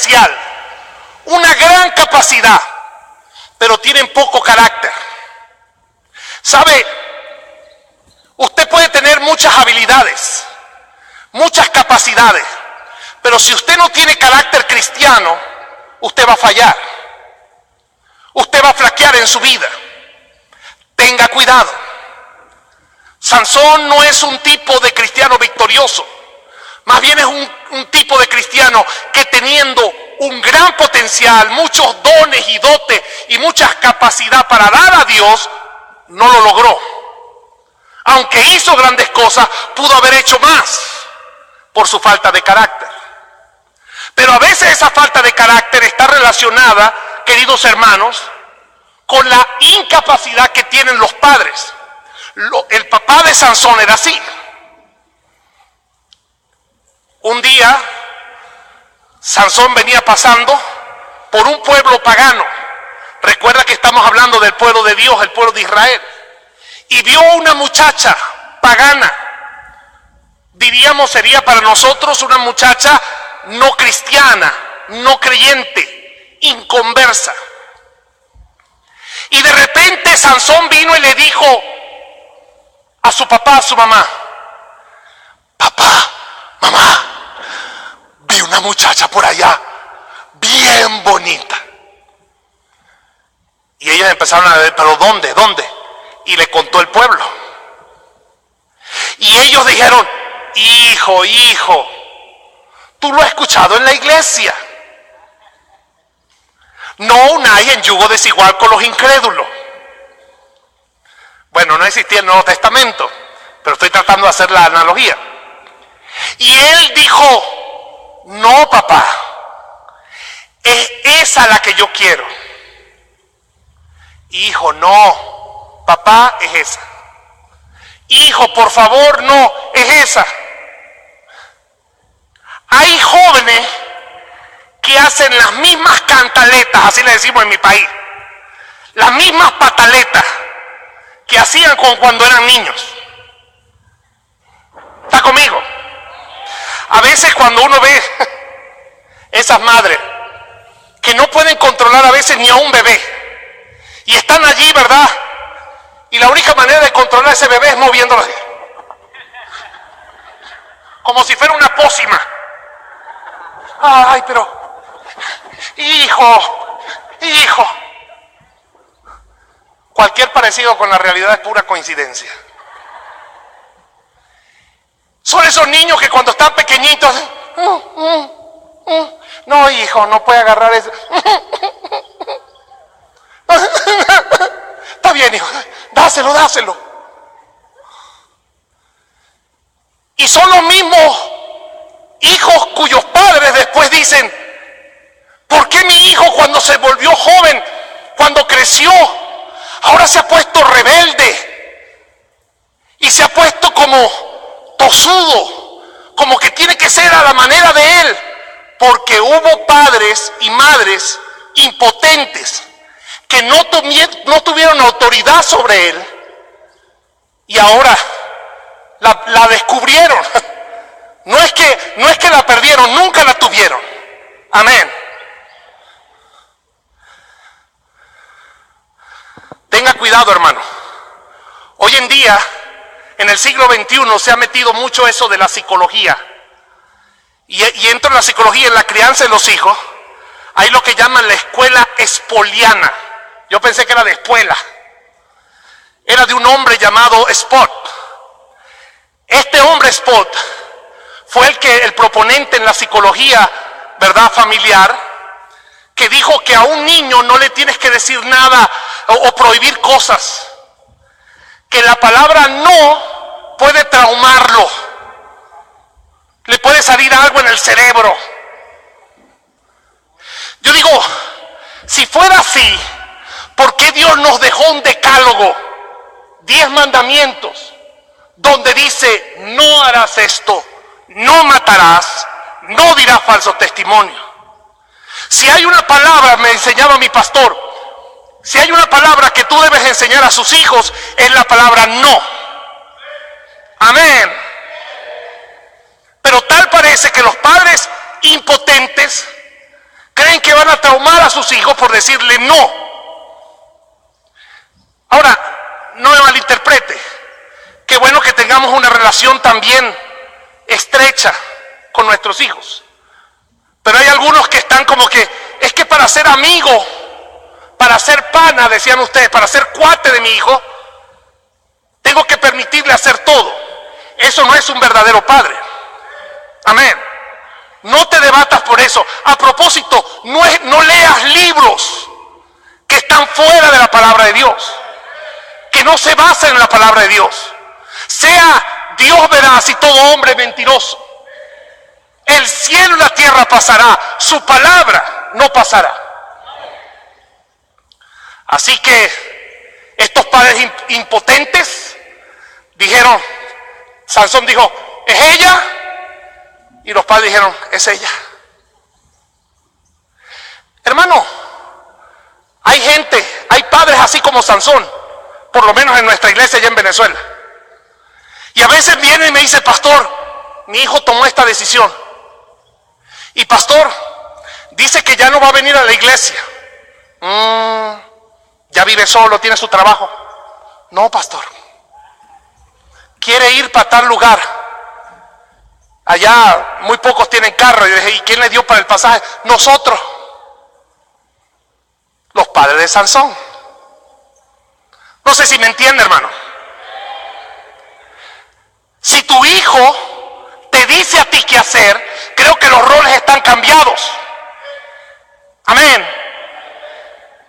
potencial, una gran capacidad, pero tienen poco carácter. ¿Sabe? Usted puede tener muchas habilidades, muchas capacidades, pero si usted no tiene carácter cristiano, usted va a fallar. Usted va a flaquear en su vida. Tenga cuidado. Sansón no es un tipo de cristiano victorioso. Más bien es un tipo de cristiano que, teniendo un gran potencial, muchos dones y dotes y mucha capacidad para dar a Dios, no lo logró. Aunque hizo grandes cosas, pudo haber hecho más por su falta de carácter. Pero a veces esa falta de carácter está relacionada, queridos hermanos, con la incapacidad que tienen los padres. El papá de Sansón era así. Un día, Sansón venía pasando por un pueblo pagano. Recuerda que estamos hablando del pueblo de Dios, el pueblo de Israel. Y vio una muchacha pagana. Diríamos, sería para nosotros una muchacha no cristiana, no creyente, inconversa. Y de repente Sansón vino y le dijo a su papá, a su mamá: papá, mamá, vi una muchacha por allá, bien bonita. Y ellos empezaron a ver, pero ¿dónde? ¿Dónde? Y le contó el pueblo. Y ellos dijeron: hijo, tú lo has escuchado en la iglesia. No unáis en yugo desigual con los incrédulos. Bueno, no existía el Nuevo Testamento, pero estoy tratando de hacer la analogía. Y él dijo: no, papá, es esa la que yo quiero. Hijo, no, papá, es esa. Hijo, por favor, no, es esa. Hay jóvenes que hacen las mismas cantaletas, así le decimos en mi país, las mismas pataletas que hacían cuando eran niños. ¿Está conmigo? A veces cuando uno ve esas madres que no pueden controlar a veces ni a un bebé, y están allí, ¿verdad? Y la única manera de controlar a ese bebé es moviéndolo así, como si fuera una pócima. Ay, pero hijo, cualquier parecido con la realidad es pura coincidencia. Son esos niños que cuando están pequeñitos, no, hijo, no puede agarrar eso. Está bien, hijo, dáselo. Y son los mismos hijos cuyos padres después dicen: ¿por qué mi hijo, cuando se volvió joven, cuando creció, ahora se ha puesto rebelde y se ha puesto como tosudo, como que tiene que ser a la manera de él? Porque hubo padres y madres impotentes que no tuvieron autoridad sobre él, y ahora la descubrieron. No es que la perdieron, nunca la tuvieron. Amén. Tenga cuidado, hermano. Hoy en día, en el siglo XXI, se ha metido mucho eso de la psicología. Y dentro de la psicología, en la crianza de los hijos, hay lo que llaman la escuela espoliana. Yo pensé que era de espuela. Era de un hombre llamado Spot. Este hombre Spot fue el proponente en la psicología, ¿verdad?, familiar, que dijo que a un niño no le tienes que decir nada o prohibir cosas, que la palabra no puede traumarlo, le puede salir algo en el cerebro. Yo digo, si fuera así, ¿por qué Dios nos dejó un decálogo, 10 mandamientos, donde dice: no harás esto, no matarás, no dirás falso testimonio? Si hay una palabra, me enseñaba mi pastor, si hay una palabra que tú debes enseñar a sus hijos, es la palabra no. Amén. Pero tal parece que los padres impotentes creen que van a traumar a sus hijos por decirle no. Ahora, no me malinterprete. Qué bueno que tengamos una relación también estrecha con nuestros hijos. Pero hay algunos que están como que, es que para ser amigo, para ser pana, decían ustedes, para ser cuate de mi hijo, tengo que permitirle hacer todo. Eso no es un verdadero padre. Amén. No te debatas por eso. A propósito, no leas libros que están fuera de la palabra de Dios, que no se basen en la palabra de Dios. Sea Dios veraz y todo hombre mentiroso. El cielo y la tierra pasará, su palabra no pasará. Así que estos padres impotentes dijeron, Sansón dijo, ¿es ella? Y los padres dijeron, es ella. Hermano, hay padres así como Sansón, por lo menos en nuestra iglesia allá en Venezuela. Y a veces viene y me dice, pastor, mi hijo tomó esta decisión. Y pastor, dice que ya no va a venir a la iglesia. Ya vive solo, tiene su trabajo. No, pastor. Quiere ir para tal lugar. Allá muy pocos tienen carro. Y dije, ¿y quién le dio para el pasaje? Nosotros. Los padres de Sansón. No sé si me entiende, hermano. Si tu hijo te dice a ti qué hacer, creo que los roles están cambiados. Amén.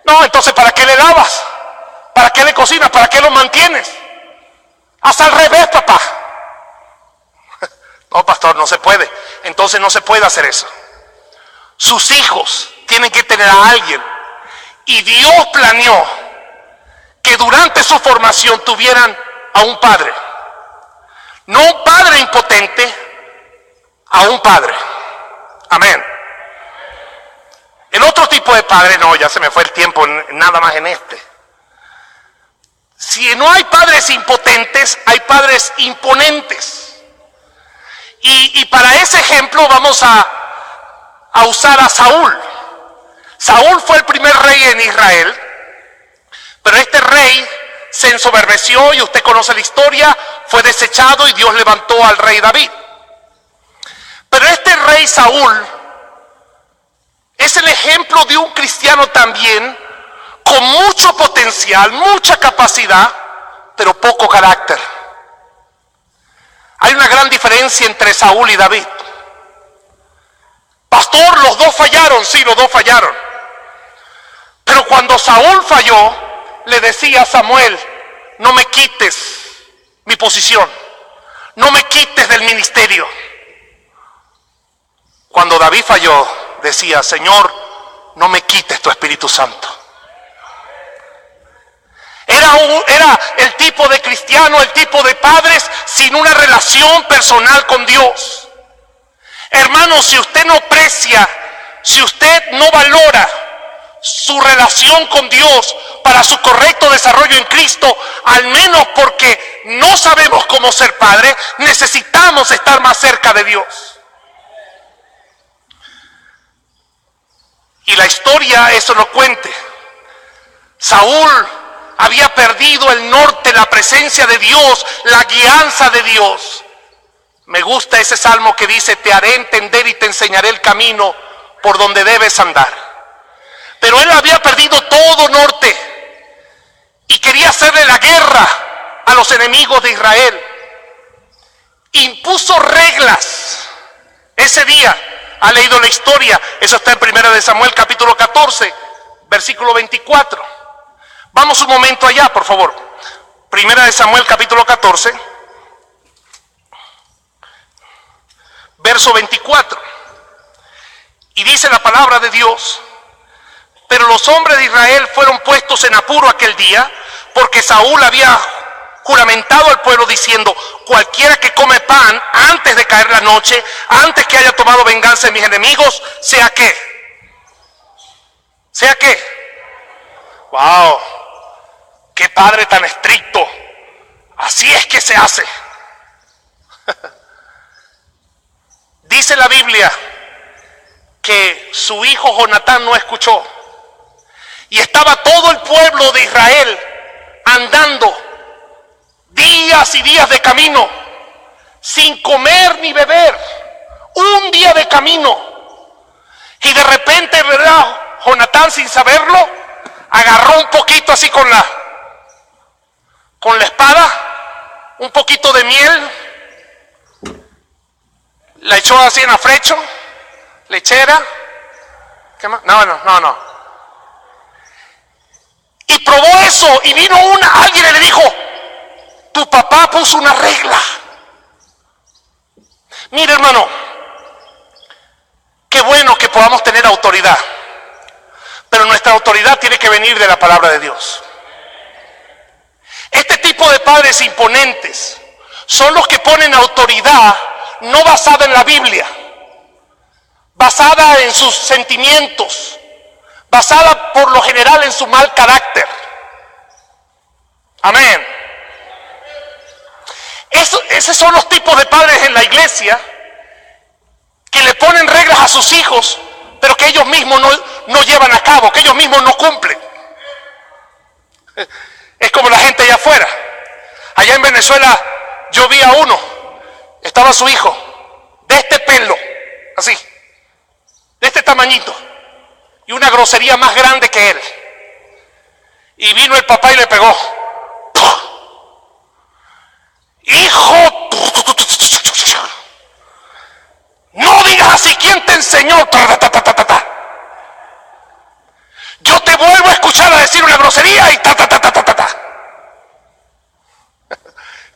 No, entonces ¿para qué le lavas? ¿Para qué le cocinas? ¿Para qué lo mantienes? Haz al revés, papá. No, pastor, no se puede. Entonces no se puede hacer eso. Sus hijos tienen que tener a alguien. Y Dios planeó que durante su formación tuvieran a un padre. No un padre impotente, a un padre. Amén. El otro tipo de padre, no, ya se me fue el tiempo, nada más en este. Si no hay padres impotentes, hay padres imponentes. Y para ese ejemplo vamos a usar a Saúl. Saúl fue el primer rey en Israel, pero este rey se ensoberbeció y usted conoce la historia, fue desechado y Dios levantó al rey David. Pero este rey Saúl es el ejemplo de un cristiano también con mucho potencial, mucha capacidad, pero poco carácter. Hay una gran diferencia entre Saúl y David. Pastor, los dos fallaron, sí, los dos fallaron. Pero cuando Saúl falló, le decía a Samuel, no me quites mi posición, no me quites del ministerio. Cuando David falló, decía, Señor, no me quites tu Espíritu Santo. Era el tipo de cristiano, el tipo de padres sin una relación personal con Dios. Hermano, si usted no aprecia, si usted no valora su relación con Dios para su correcto desarrollo en Cristo, al menos porque no sabemos cómo ser padre, necesitamos estar más cerca de Dios. Y la historia eso lo cuente. Saúl había perdido el norte, la presencia de Dios, la guianza de Dios. Me gusta ese salmo que dice, te haré entender y te enseñaré el camino por donde debes andar. Pero él había perdido todo norte y quería hacerle la guerra a los enemigos de Israel. Impuso reglas. Ese día, ha leído la historia, eso está en 1 de Samuel capítulo 14, versículo 24. Vamos un momento allá, por favor. 1 de Samuel capítulo 14, verso 24. Y dice la palabra de Dios, pero los hombres de Israel fueron puestos en apuro aquel día, porque Saúl había juramentado al pueblo diciendo, cualquiera que come pan antes de caer la noche, antes que haya tomado venganza de mis enemigos, sea qué. ¿Sea qué? ¡Wow! ¡Qué padre tan estricto! Así es que se hace. Dice la Biblia que su hijo Jonatán no escuchó. Y estaba todo el pueblo de Israel andando días y días de camino, sin comer ni beber, un día de camino. Y de repente, ¿verdad? Jonatán, sin saberlo, agarró un poquito así con la espada, un poquito de miel, la echó así en afrecho, lechera, ¿qué más? No. Y probó eso, y vino alguien y le dijo: tu papá puso una regla. Mire, hermano, qué bueno que podamos tener autoridad, pero nuestra autoridad tiene que venir de la palabra de Dios. Este tipo de padres imponentes son los que ponen autoridad no basada en la Biblia, basada en sus sentimientos, basada por lo general en su mal carácter. Amén. Esos son los tipos de padres en la iglesia que le ponen reglas a sus hijos, pero que ellos mismos no llevan a cabo, que ellos mismos no cumplen. Es como la gente allá afuera. Allá en Venezuela yo vi a uno, estaba su hijo, de este pelo, así, de este tamañito, y una grosería más grande que él. Y vino el papá y le pegó. Hijo, no digas así, ¿quién te enseñó? Yo te vuelvo a escuchar a decir una grosería y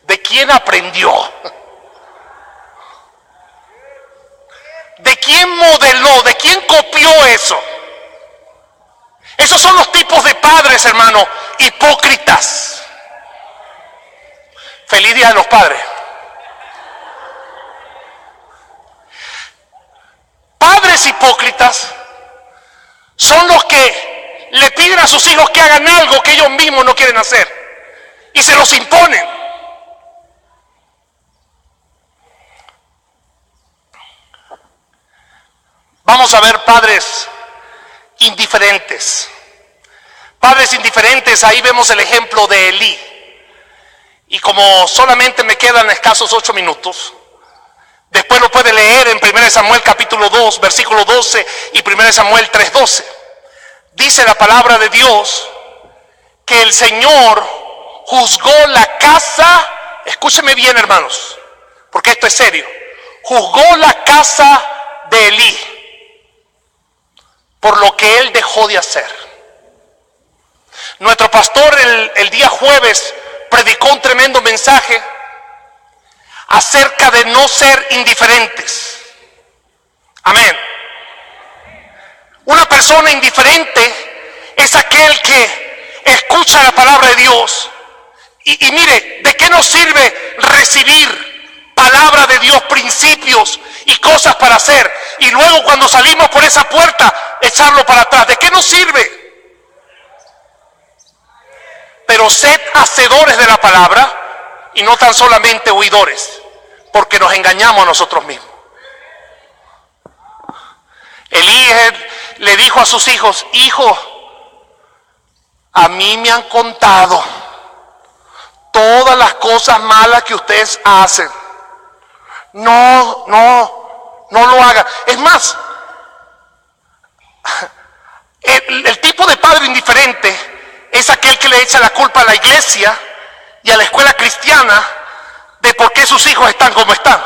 ¿De quién aprendió? ¿De quién modeló? ¿De quién copió eso? Esos son los tipos de padres, hermano, hipócritas. Feliz Día de los Padres. Padres hipócritas son los que le piden a sus hijos que hagan algo que ellos mismos no quieren hacer y se los imponen. Vamos a ver padres indiferentes. Padres indiferentes, ahí vemos el ejemplo de Elí. Y como solamente me quedan escasos 8 minutos, después lo puede leer en 1 Samuel capítulo 2, versículo 12 y 1 Samuel 3:12. Dice la palabra de Dios que el Señor juzgó la casa, escúcheme bien, hermanos, porque esto es serio, juzgó la casa de Elí por lo que él dejó de hacer. Nuestro pastor el día jueves predicó un tremendo mensaje acerca de no ser indiferentes. Amén. Una persona indiferente es aquel que escucha la palabra de Dios y mire, ¿de qué nos sirve recibir palabra de Dios, principios y cosas para hacer, y luego cuando salimos por esa puerta echarlo para atrás? ¿De qué nos sirve? Pero sed hacedores de la palabra y no tan solamente oidores, porque nos engañamos a nosotros mismos. Elí le dijo a sus hijos: hijo, a mí me han contado todas las cosas malas que ustedes hacen. No lo hagan. Es más, el tipo de padre indiferente es aquel que le echa la culpa a la iglesia y a la escuela cristiana de por qué sus hijos están como están.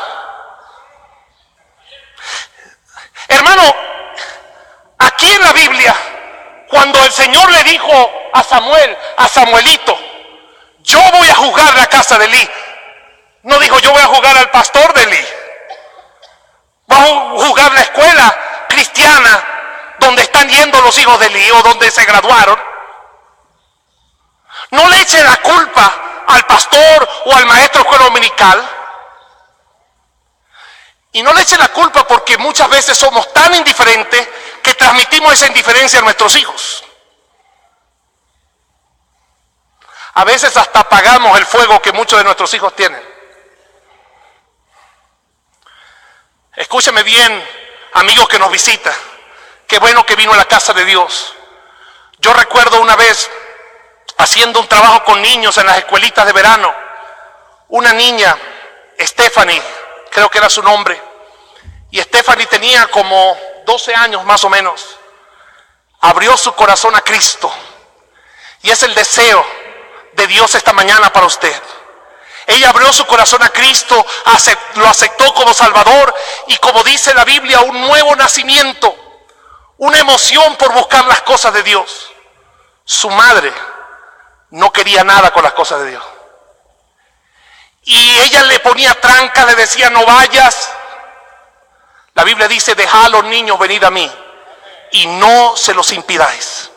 Hermano, aquí en la Biblia, cuando el Señor le dijo a Samuelito, yo voy a juzgar la casa de Elí, no dijo yo voy a juzgar al pastor de Elí, voy a juzgar la escuela cristiana donde están yendo los hijos de Elí o donde se graduaron. No le eche la culpa al pastor o al maestro de escuela dominical. Y no le eche la culpa porque muchas veces somos tan indiferentes que transmitimos esa indiferencia a nuestros hijos. A veces hasta apagamos el fuego que muchos de nuestros hijos tienen. Escúcheme bien, amigo que nos visita. Qué bueno que vino a la casa de Dios. Yo recuerdo una vez haciendo un trabajo con niños en las escuelitas de verano. Una niña, Stephanie, creo que era su nombre. Y Stephanie tenía como 12 años más o menos. Abrió su corazón a Cristo. Y es el deseo de Dios esta mañana para usted. Ella abrió su corazón a Cristo, lo aceptó como Salvador y, como dice la Biblia, un nuevo nacimiento, una emoción por buscar las cosas de Dios. Su madre no quería nada con las cosas de Dios. Y ella le ponía trancas, le decía no vayas. La Biblia dice, dejad a los niños venid a mí y no se los impidáis.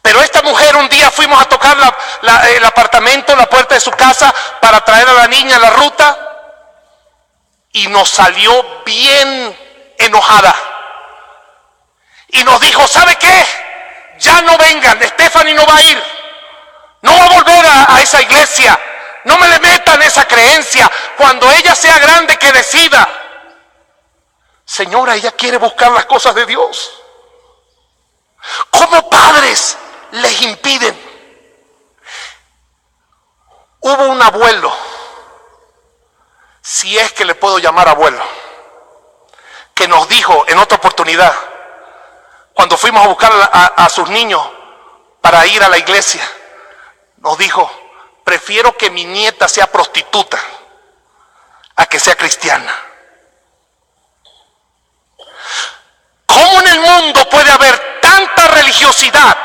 Pero esta mujer, un día fuimos a tocar el apartamento, la puerta de su casa, para traer a la niña a la ruta, y nos salió bien enojada. Y nos dijo, ¿sabe qué? Ya no vengan, Stephanie no va a ir. No va a volver a esa iglesia. No me le metan esa creencia. Cuando ella sea grande, que decida. Señora, ella quiere buscar las cosas de Dios. ¿Cómo padres les impiden? Hubo un abuelo, si es que le puedo llamar abuelo, que nos dijo en otra oportunidad, cuando fuimos a buscar a sus niños para ir a la iglesia, nos dijo, prefiero que mi nieta sea prostituta a que sea cristiana. ¿Cómo en el mundo puede haber tanta religiosidad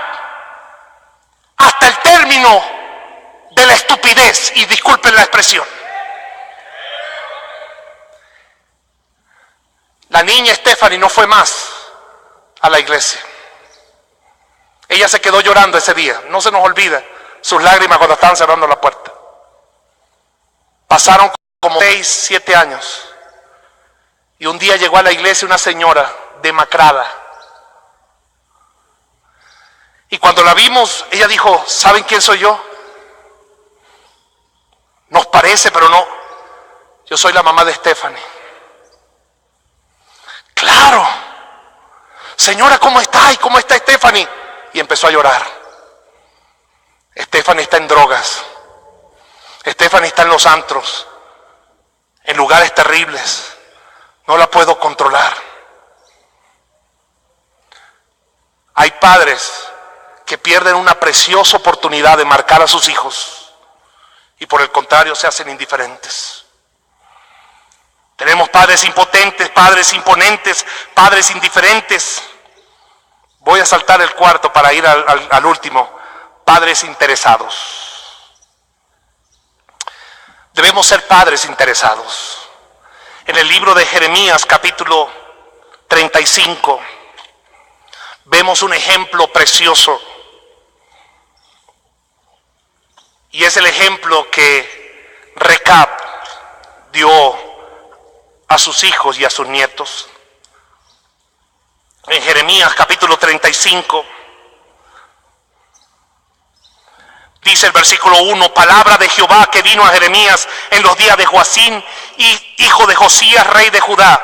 hasta el término de la estupidez? Y disculpen la expresión. La niña Stephanie no fue más a la iglesia. Ella se quedó llorando ese día. No se nos olvida sus lágrimas cuando estaban cerrando la puerta. Pasaron como 6, 7 años. Y un día llegó a la iglesia una señora demacrada. Y cuando la vimos, ella dijo, ¿saben quién soy yo? Nos parece, pero no. Yo soy la mamá de Stephanie. Claro. Señora, ¿cómo está? ¿Y cómo está Stephanie? Y empezó a llorar. Stephanie está en drogas. Stephanie está en los antros, en lugares terribles. No la puedo controlar. Hay padres que pierden una preciosa oportunidad de marcar a sus hijos y por el contrario se hacen indiferentes. Tenemos padres impotentes, padres imponentes, padres indiferentes. Voy a saltar el cuarto para ir al último. Padres interesados. Debemos ser padres interesados. En el libro de Jeremías, capítulo 35, vemos un ejemplo precioso. Y es el ejemplo que Recab dio a sus hijos y a sus nietos. En Jeremías capítulo 35, dice el versículo 1, palabra de Jehová que vino a Jeremías en los días de Joacín, hijo de Josías, rey de Judá,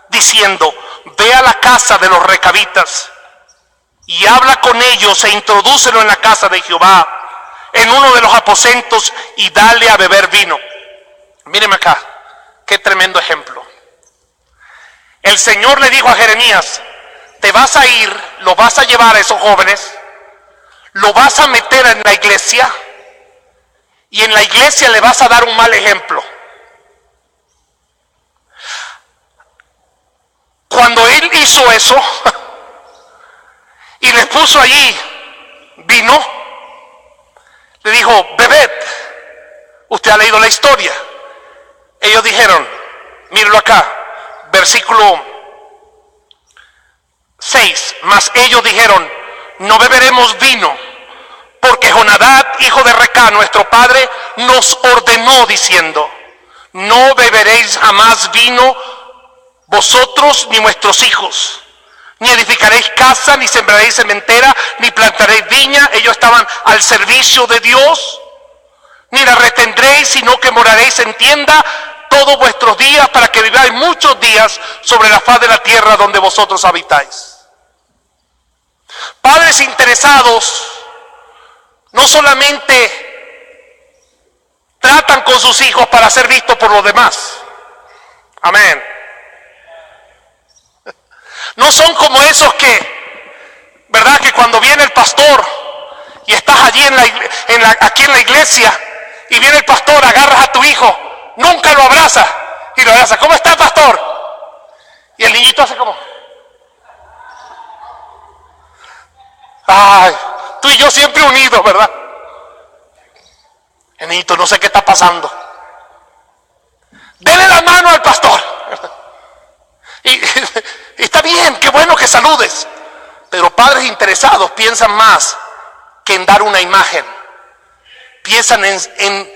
diciendo, ve a la casa de los recabitas y habla con ellos e introdúcelo en la casa de Jehová, en uno de los aposentos, y dale a beber vino. Mírenme acá, qué tremendo ejemplo. El Señor le dijo a Jeremías, te vas a ir, lo vas a llevar a esos jóvenes, lo vas a meter en la iglesia, y en la iglesia le vas a dar un mal ejemplo. Cuando él hizo eso y les puso allí vino, le dijo, bebed. Usted ha leído la historia. Ellos dijeron, mírenlo acá, versículo 6, mas ellos dijeron, no beberemos vino, porque Jonadab, hijo de Recá, nuestro padre, nos ordenó diciendo, no beberéis jamás vino vosotros ni vuestros hijos, ni edificaréis casa, ni sembraréis sementera, ni plantaréis viña. Ellos estaban al servicio de Dios. Ni la retendréis, sino que moraréis en tienda, todos vuestros días para que viváis muchos días sobre la faz de la tierra donde vosotros habitáis. Padres interesados no solamente tratan con sus hijos para ser vistos por los demás. Amén. No son como esos que, ¿verdad? Que cuando viene el pastor y estás allí aquí en la iglesia y viene el pastor, agarras a tu hijo, nunca lo abrazas y lo abrazas. ¿Cómo está, pastor? Y el niñito hace como... Ay, tú y yo siempre unidos, ¿verdad? El niñito, no sé qué está pasando. Dele la mano al pastor. Y está bien, qué bueno que saludes. Pero padres interesados piensan más que en dar una imagen. Piensan en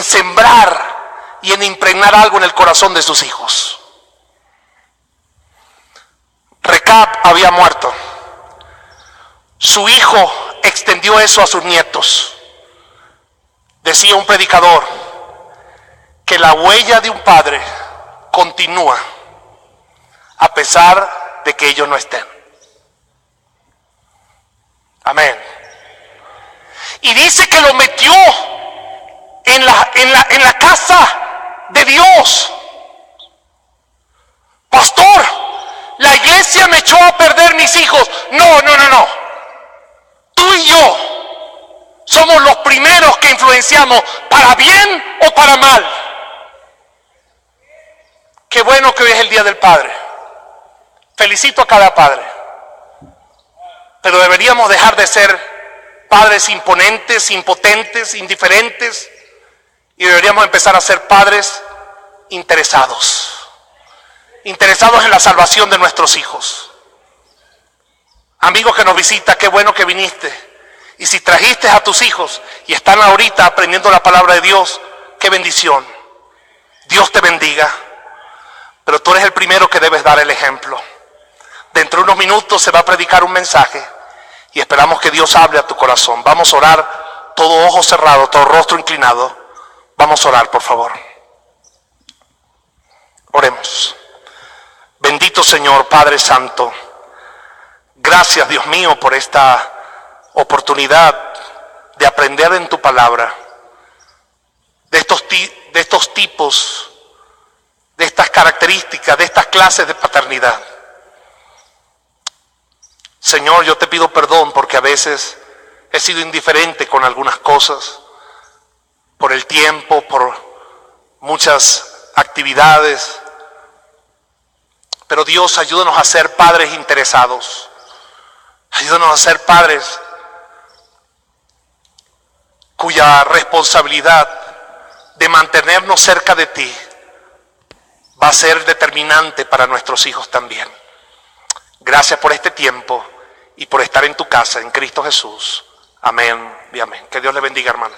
sembrar y en impregnar algo en el corazón de sus hijos. Recab había muerto. Su hijo extendió eso a sus nietos. Decía un predicador que la huella de un padre continúa a pesar de que ellos no estén. Amén. Y dice que lo metió en la casa de Dios. Pastor, la iglesia me echó a perder mis hijos. No. Tú y yo somos los primeros que influenciamos, para bien o para mal. Qué bueno que hoy es el Día del Padre. Felicito a cada padre. Pero deberíamos dejar de ser padres imponentes, impotentes, indiferentes, y deberíamos empezar a ser padres interesados. Interesados en la salvación de nuestros hijos. Amigos que nos visita, qué bueno que viniste. Y si trajiste a tus hijos y están ahorita aprendiendo la palabra de Dios, qué bendición. Dios te bendiga. Pero tú eres el primero que debes dar el ejemplo. Dentro de unos minutos se va a predicar un mensaje y esperamos que Dios hable a tu corazón. Vamos a orar, todo ojo cerrado, todo rostro inclinado. Vamos a orar, por favor. Oremos. Bendito Señor, Padre Santo. Gracias, Dios mío, por esta oportunidad de aprender en tu palabra, de estos tipos, de estas características, de estas clases de paternidad. Señor, yo te pido perdón porque a veces he sido indiferente con algunas cosas, por el tiempo, por muchas actividades. Pero Dios, ayúdanos a ser padres interesados. Ayúdanos a ser padres cuya responsabilidad de mantenernos cerca de ti va a ser determinante para nuestros hijos también. Gracias por este tiempo y por estar en tu casa, en Cristo Jesús. Amén y amén. Que Dios le bendiga, hermano.